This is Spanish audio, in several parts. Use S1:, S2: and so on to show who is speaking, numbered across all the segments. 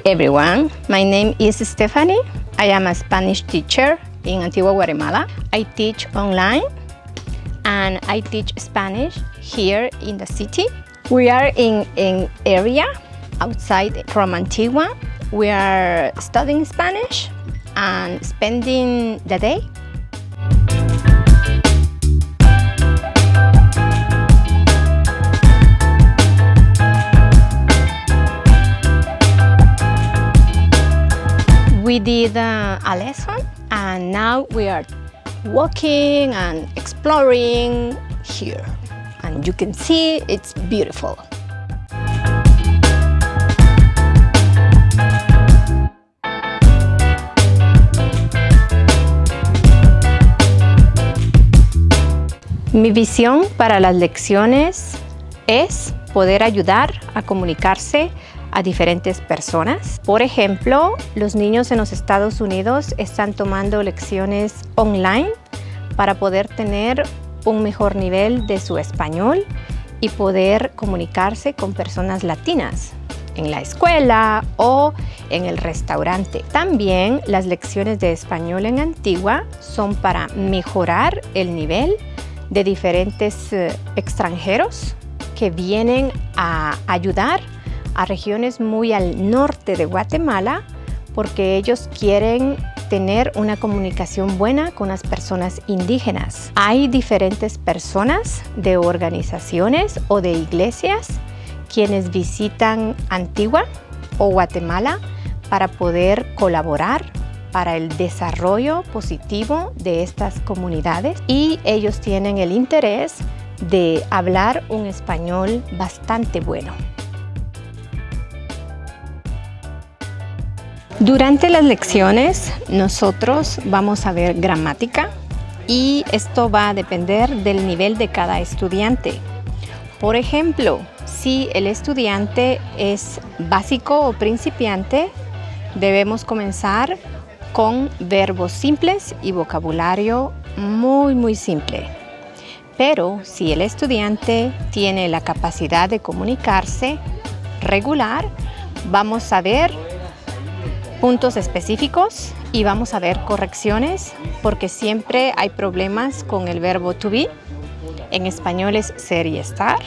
S1: everyone, my name is Stephanie. I am a Spanish teacher in Antigua, Guatemala. I teach online and I teach Spanish here in the city. We are in an area outside from Antigua. We are studying Spanish and spending the day. We did a lesson and now we are walking and exploring here. And you can see it's beautiful. Mi visión para las lecciones es poder ayudar a comunicarse a diferentes personas. Por ejemplo, los niños en los Estados Unidos están tomando lecciones online para poder tener un mejor nivel de su español y poder comunicarse con personas latinas en la escuela o en el restaurante. También las lecciones de español en Antigua son para mejorar el nivel de diferentes extranjeros que vienen a ayudar a regiones muy al norte de Guatemala porque ellos quieren tener una comunicación buena con las personas indígenas. Hay diferentes personas de organizaciones o de iglesias quienes visitan Antigua o Guatemala para poder colaborar para el desarrollo positivo de estas comunidades y ellos tienen el interés de hablar un español bastante bueno. Durante las lecciones nosotros vamos a ver gramática y esto va a depender del nivel de cada estudiante. Por ejemplo, si el estudiante es básico o principiante, debemos comenzar con verbos simples y vocabulario muy simple. Pero si el estudiante tiene la capacidad de comunicarse regular, vamos a ver puntos específicos y vamos a ver correcciones porque siempre hay problemas con el verbo to be. En español es ser y estar.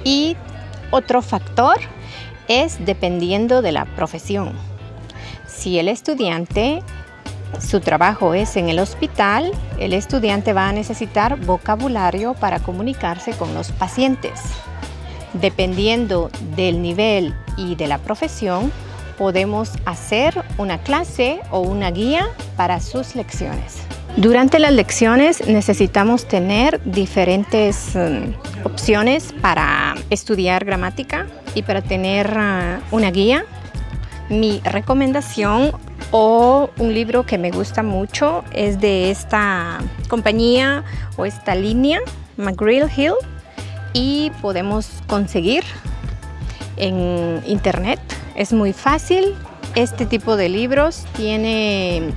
S1: Y otro factor es dependiendo de la profesión. Si el estudiante, su trabajo es en el hospital, el estudiante va a necesitar vocabulario para comunicarse con los pacientes. Dependiendo del nivel y de la profesión, podemos hacer una clase o una guía para sus lecciones. Durante las lecciones necesitamos tener diferentes opciones para estudiar gramática y para tener una guía. Mi recomendación o un libro que me gusta mucho es de esta compañía o esta línea, McGraw-Hill, y podemos conseguir en internet. Es muy fácil. Este tipo de libros tiene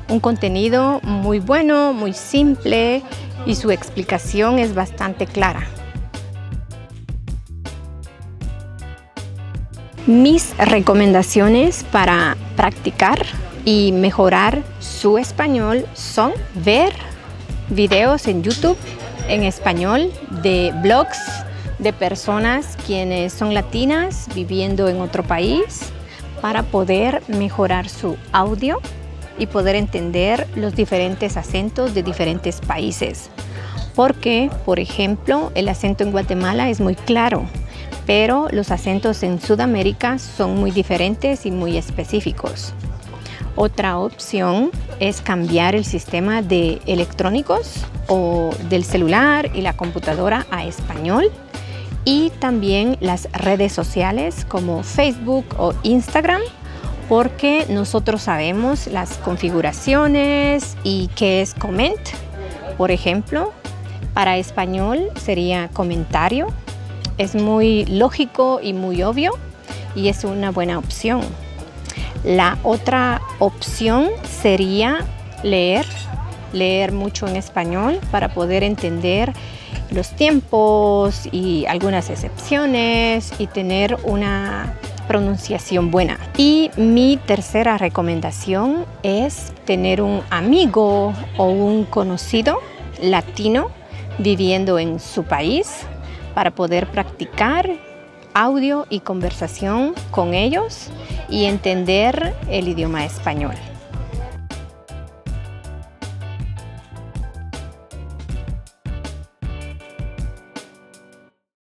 S1: un contenido muy bueno, muy simple y su explicación es bastante clara. Mis recomendaciones para practicar y mejorar su español son ver videos en YouTube en español de blogs de personas quienes son latinas viviendo en otro país para poder mejorar su audio y poder entender los diferentes acentos de diferentes países. Porque, por ejemplo, el acento en Guatemala es muy claro, pero los acentos en Sudamérica son muy diferentes y muy específicos. Otra opción es cambiar el sistema de electrónicos o del celular y la computadora a español y también las redes sociales como Facebook o Instagram porque nosotros sabemos las configuraciones y qué es comment. Por ejemplo, para español sería comentario. Es muy lógico y muy obvio y es una buena opción. La otra opción sería leer mucho en español para poder entender los tiempos y algunas excepciones y tener una pronunciación buena. Y mi tercera recomendación es tener un amigo o un conocido latino viviendo en su país para poder practicar audio y conversación con ellos y entender el idioma español.